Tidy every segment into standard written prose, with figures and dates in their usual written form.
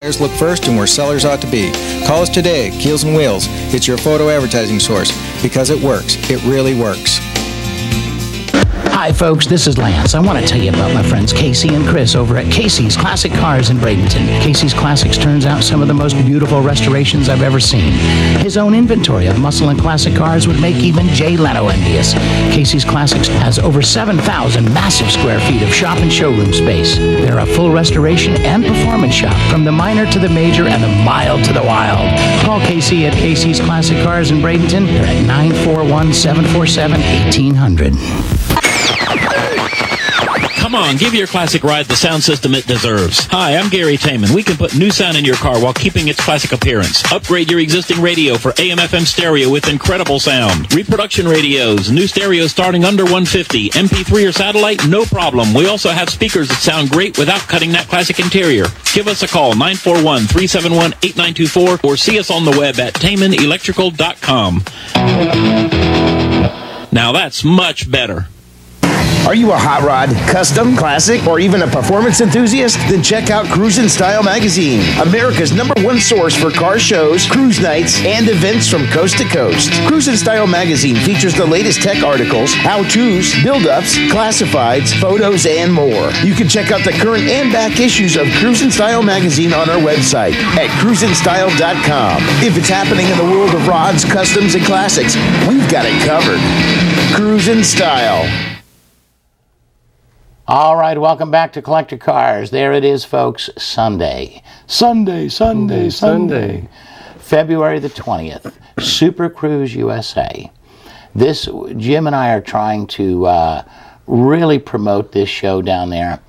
Buyers look first and where sellers ought to be. Call us today at Keels and Wheels. It's your photo advertising source because it works. It really works. Hi folks, this is Lance. I want to tell you about my friends Casey and Chris over at Casey's Classic Cars in Bradenton. Casey's Classics turns out some of the most beautiful restorations I've ever seen. His own inventory of muscle and classic cars would make even Jay Leno envious. Casey's Classics has over 7,000 massive square feet of shop and showroom space. They're a full restoration and performance shop, from the minor to the major and the mild to the wild. Call Casey at Casey's Classic Cars in Bradenton. They're at 941-747-1800. Come on, give your classic ride the sound system it deserves. Hi, I'm Gary Taman. We can put new sound in your car while keeping its classic appearance. Upgrade your existing radio for AM/FM stereo with incredible sound. Reproduction radios, new stereo starting under $150. MP3 or satellite, no problem. We also have speakers that sound great without cutting that classic interior. Give us a call, 941-371-8924, or see us on the web at TamanElectrical.com. Now that's much better. Are you a hot rod, custom, classic, or even a performance enthusiast? Then check out Cruisin' Style Magazine, America's #1 source for car shows, cruise nights, and events from coast to coast. Cruisin' Style Magazine features the latest tech articles, how-tos, build-ups, classifieds, photos, and more. You can check out the current and back issues of Cruisin' Style Magazine on our website at cruisinstyle.com. If it's happening in the world of rods, customs, and classics, we've got it covered. Cruisin' Style. All right, welcome back to Collector Cars. There it is, folks, Sunday. Sunday. February the 20th, Super Cruise USA. This, Jim and I are trying to really promote this show down there.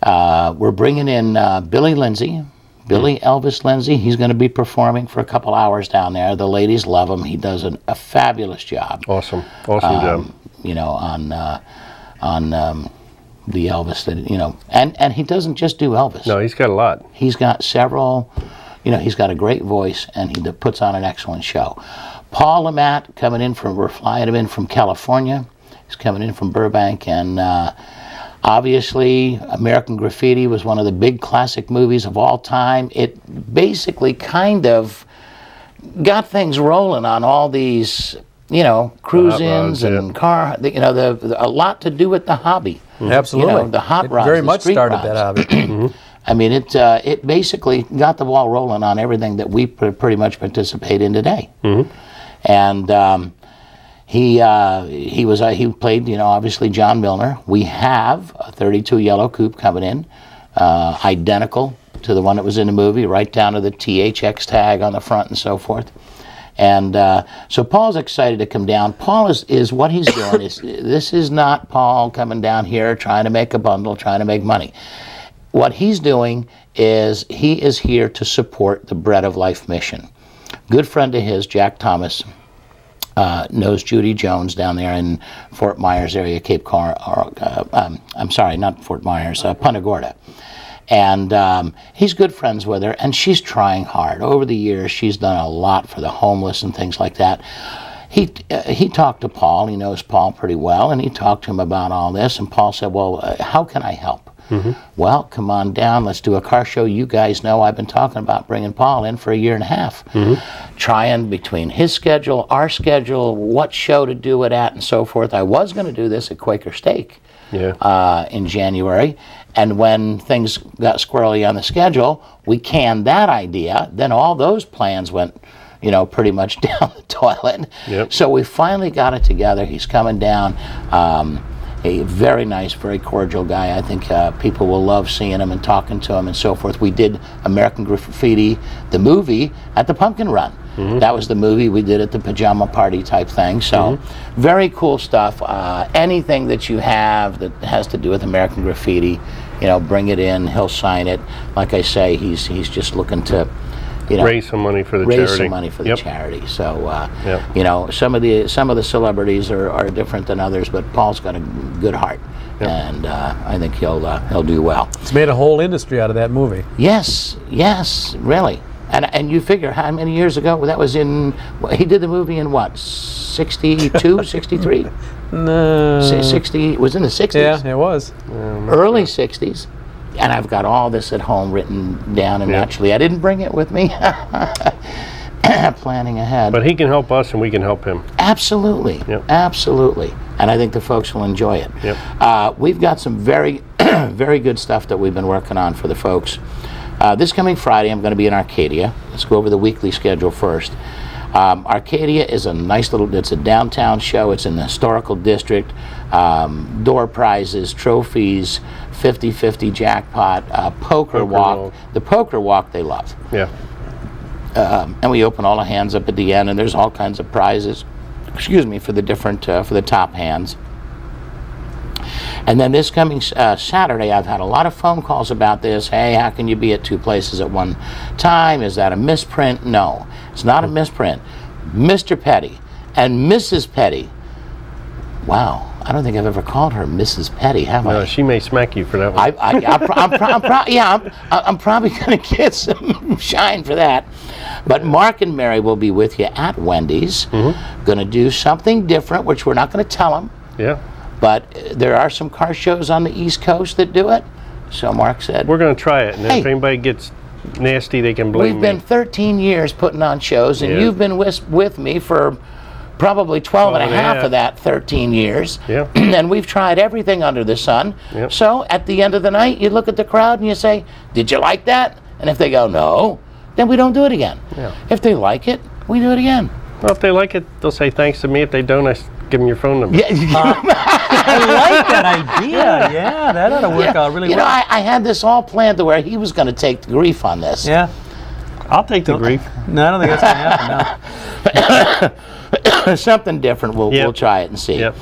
We're bringing in Billy Lindsay, Billy Elvis Lindsay. He's going to be performing for a couple hours down there. The ladies love him. He does a fabulous job. Awesome job. You know, on the Elvis that, you know, and he doesn't just do Elvis. No, he's got a lot. He's got several, you know, he's got a great voice, and he puts on an excellent show. Paul Lamont coming in from, we're flying him in from California. He's coming in from Burbank, and obviously American Graffiti was one of the big classic movies of all time. It basically kind of got things rolling on all these, you know, cruise-ins and car, you know, a lot to do with the hobby. Absolutely. You know, the hot rods, very much started rods. that hobby. I mean, it basically got the ball rolling on everything that we pretty much participate in today. And he played, you know, obviously John Milner. We have a 32 yellow coupe coming in, identical to the one that was in the movie, right down to the THX tag on the front and so forth. And so Paul's excited to come down. Paul is what he's doing is, this is not Paul coming down here trying to make a bundle, trying to make money. What he's doing is he is here to support the Bread of Life mission. Good friend of his, Jack Thomas, knows Judy Jones down there in Fort Myers area, Cape Coral, I'm sorry, not Fort Myers, Punta Gorda. And he's good friends with her, and she's trying hard. Over the years, she's done a lot for the homeless and things like that. He talked to Paul. He knows Paul pretty well, and he talked to him about all this. And Paul said, well, how can I help? Well, come on down. Let's do a car show. You guys know I've been talking about bringing Paul in for a year and a half. Trying between his schedule, our schedule, what show to do it at, and so forth. I was going to do this at Quaker Steak in January. And when things got squirrely on the schedule, we canned that idea. Then all those plans went, you know, pretty much down the toilet. So we finally got it together. He's coming down. A very nice, very cordial guy. I think people will love seeing him and talking to him and so forth. We did American Graffiti, the movie, at the Pumpkin Run. That was the movie we did at the pajama party type thing. So very cool stuff. Anything that you have that has to do with American Graffiti, you know, bring it in. He'll sign it. Like I say, he's just looking to, you know, raise some money for the charity. Raise some money for the charity. So you know, some of the celebrities are different than others, but Paul's got a good heart, and I think he'll do well. It's made a whole industry out of that movie. Yes, really. And you figure how many years ago that was in? He did the movie in what? 62, 63? No. 60 was in the 60s. Yeah, it was. Early 60s. and I've got all this at home written down, and actually I didn't bring it with me. Planning ahead. But he can help us and we can help him. Absolutely. Absolutely. And I think the folks will enjoy it. We've got some very, very good stuff that we've been working on for the folks. This coming Friday, I'm going to be in Arcadia. Let's go over the weekly schedule first. Arcadia is a nice little, it's a downtown show. It's in the historical district. Door prizes, trophies, 50-50 jackpot, poker walk. The poker walk they love. Yeah. And we open all the hands up at the end, and there's all kinds of prizes, excuse me, for the different, for the top hands. And then this coming Saturday, I've had a lot of phone calls about this. Hey, how can you be at 2 places at one time? Is that a misprint? No, it's not a misprint. Mr. Petty and Mrs. Petty. Wow, I don't think I've ever called her Mrs. Petty, have I? No, she may smack you for that one. I'm probably going to get some shine for that. But Mark and Mary will be with you at Wendy's. Going to do something different, which we're not going to tell them. Yeah. But there are some car shows on the East Coast that do it. So Mark said, we're going to try it, and hey, if anybody gets nasty, they can blame me. We've been 13 years putting on shows, and you've been with me for probably 12 and a half of that 13 years. Yeah. And we've tried everything under the sun. Yep. So at the end of the night, you look at the crowd and you say, did you like that? And if they go, no, then we don't do it again. Yeah. If they like it, we do it again. Well, if they like it, they'll say thanks to me. If they don't, I give them your phone number. I like that idea. Yeah, that ought to work out really well. You know, I had this all planned to where he was going to take the grief on this. Yeah. I'll take the grief. No, I don't think that's going to happen now. Something different. We'll try it and see. Yep.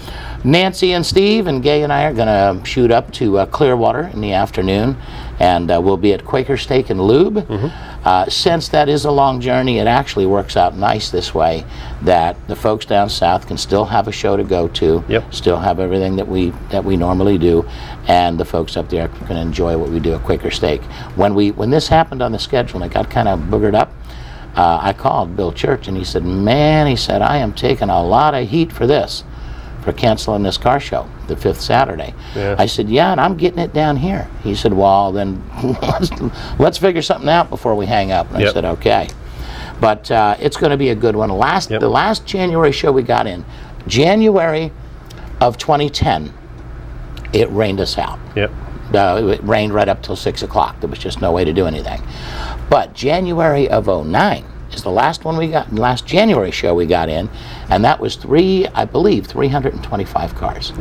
Nancy and Steve and Gay and I are going to shoot up to Clearwater in the afternoon, and we'll be at Quaker Steak and Lube. Since that is a long journey, it actually works out nice this way, that the folks down south can still have a show to go to, still have everything that we normally do, and the folks up there can enjoy what we do at Quaker Steak. When this happened on the schedule and it got kind of boogered up, I called Bill Church, and he said, man, he said, I am taking a lot of heat for this, for canceling this car show, the 5th Saturday. I said, yeah, and I'm getting it down here. He said, well, then let's figure something out before we hang up. And I said, okay. But it's going to be a good one. The last January show we got in, January of 2010, it rained us out. It rained right up till 6 o'clock. There was just no way to do anything. But January of 09 is the last one we got, last January show we got in, and that was I believe 325 cars.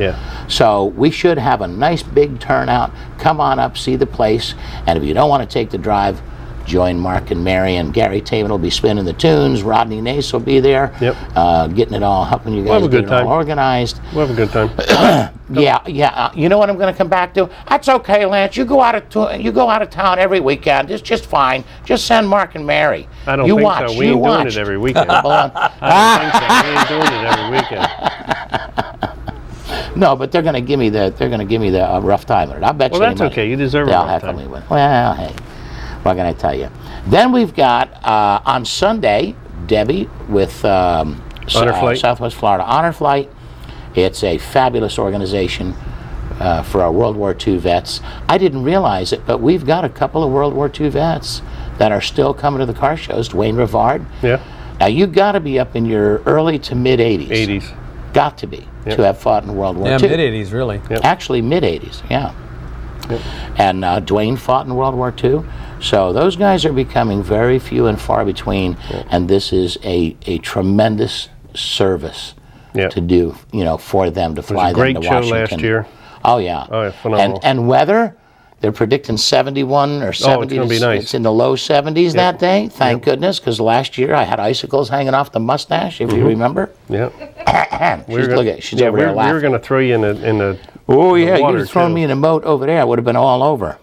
So we should have a nice big turnout. Come on up, see the place, and if you don't want to take the drive, join Mark and Mary, and Gary Taven will be spinning the tunes. Rodney Nace will be there, getting it all, helping you guys get it all organized. We'll have a good time. You know what I'm going to come back to? That's okay, Lance. You go out of town every weekend. It's just fine. Just send Mark and Mary. I don't think so. We ain't doing it every weekend. I don't think so. We ain't doing it every weekend. No, but they're going to give me the rough time with it. I bet you. Well, that's okay. You deserve a rough time. Well, hey, what can I tell you? Then we've got on Sunday, Debbie with Southwest Florida Honor Flight. It's a fabulous organization for our World War II vets. I didn't realize it, but we've got a couple of World War II vets that are still coming to the car shows. Dwayne Rivard. Now, you got to be up in your early to mid-80s. Got to be, to have fought in World War II. Yeah, mid-80s, really. Actually, mid-80s, And Dwayne fought in World War II. So those guys are becoming very few and far between, and this is a tremendous service to do, for them to fly them to Washington. It was a great show last year. Oh, yeah. Oh, yeah, phenomenal. And weather, they're predicting 71 or 70. Oh, it's going to be nice. It's in the low 70s that day, thank goodness, because last year I had icicles hanging off the mustache, if you remember. She's over there laughing. We were going to throw you in the you'd have thrown me in a moat over there. It would have been all over.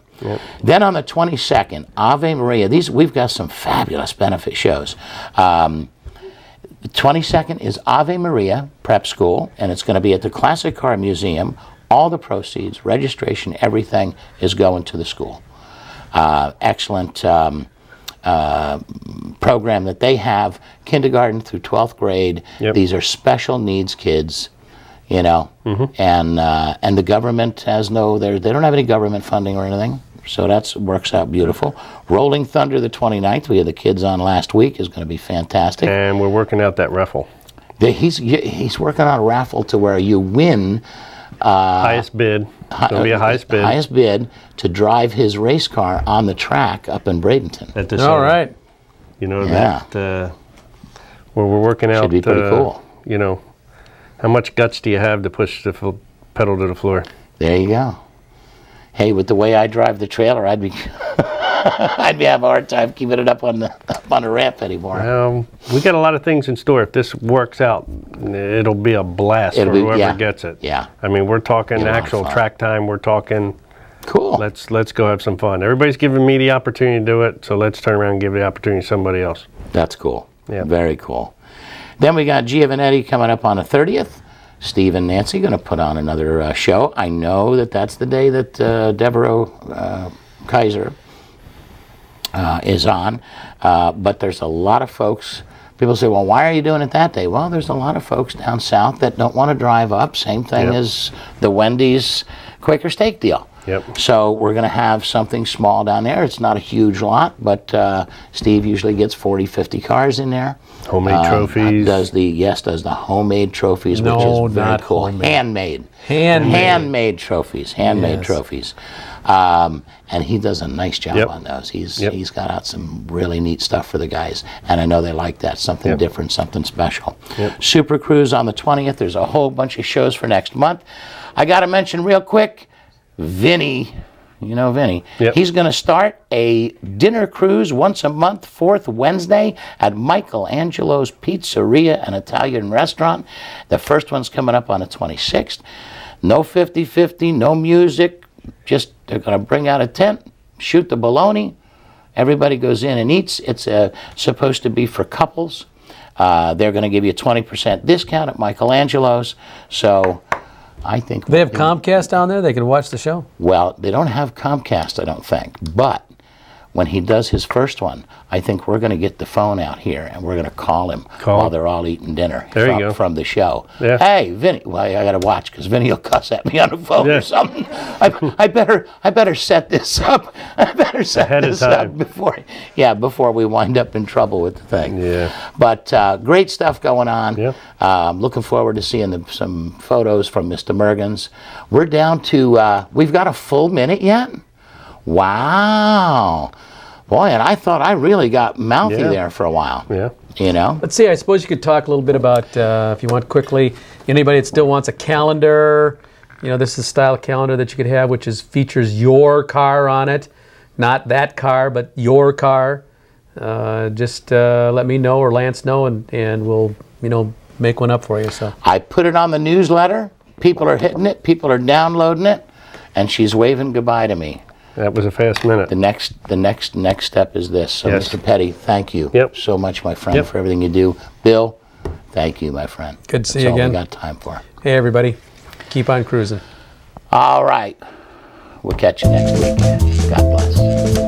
Then on the 22nd, Ave Maria. We've got some fabulous benefit shows. The 22nd is Ave Maria Prep School, and it's going to be at the Classic Car Museum. All the proceeds, registration, everything is going to the school. Excellent program that they have, kindergarten through 12th grade. These are special needs kids, and the government has they don't have any government funding or anything. So that works out beautiful. Rolling Thunder the 29th. We had the kids on last week. Is going to be fantastic. And we're working out that raffle. He's working on a raffle to where you win. Highest bid. It'll be a highest bid. Highest bid to drive his race car on the track up in Bradenton. At the All right. You know, that where we're working out. Should be pretty cool. You know, how much guts do you have to push the pedal to the floor? There you go. Hey, with the way I drive the trailer, I'd be having a hard time keeping it up on the ramp anymore. We got a lot of things in store. If this works out, it'll be a blast for whoever gets it. Yeah. I mean, we're talking actual track time. We're talking. Cool. Let's go have some fun. Everybody's giving me the opportunity to do it, so let's turn around and give the opportunity to somebody else. That's cool. Yeah. Very cool. Then we got Giovanetti coming up on the 30th. Steve and Nancy going to put on another show. I know that's the day that Devereaux Kaiser is on, but there's a lot of folks. People say, well, why are you doing it that day? Well, there's a lot of folks down south that don't want to drive up. Same thing as the Wendy's Quaker Steak deal. Yep. So we're going to have something small down there. It's not a huge lot, but Steve usually gets 40, 50 cars in there. Homemade trophies. Does the homemade trophies, which is very cool. Homemade. Handmade trophies. Handmade trophies. And he does a nice job on those. He's got out some really neat stuff for the guys, and I know they like that. Something different, something special. Super Cruise on the 20th. There's a whole bunch of shows for next month. I got to mention real quick, Vinny. You know Vinny. He's going to start a dinner cruise once a month, fourth Wednesday at Michelangelo's Pizzeria, an Italian restaurant. The first one's coming up on the 26th. No 50-50, no music. Just they're going to bring out a tent, shoot the bologna. Everybody goes in and eats. It's supposed to be for couples. They're going to give you a 20% discount at Michelangelo's. So I think they have Comcast down there. They can watch the show. Well, they don't have Comcast, I don't think. But when he does his first one, I think we're going to get the phone out here and we're going to call him while they're all eating dinner from the show. Hey, Vinny. Well, I got to watch because Vinny will cuss at me on the phone or something. I better set this up. I better set this up before we wind up in trouble with the thing. Yeah. But great stuff going on. Looking forward to seeing some photos from Mr. Mergens. We're down to we've got a full minute yet. Wow. Boy, and I thought I really got mouthy there for a while. Yeah. You know? Let's see, I suppose you could talk a little bit about, if you want quickly, anybody that still wants a calendar, you know, this is the style calendar that you could have, which features your car on it. Not that car, but your car. Just let me know or Lance know, and we'll, you know, make one up for you. So I put it on the newsletter. People are hitting it. People are downloading it. And she's waving goodbye to me. That was a fast minute. The next step is this. So, Mr. Petty, thank you so much, my friend, for everything you do. Bill, thank you, my friend. Good to see you again. That's all we got time for. Hey, everybody. Keep on cruising. All right. We'll catch you next week. God bless.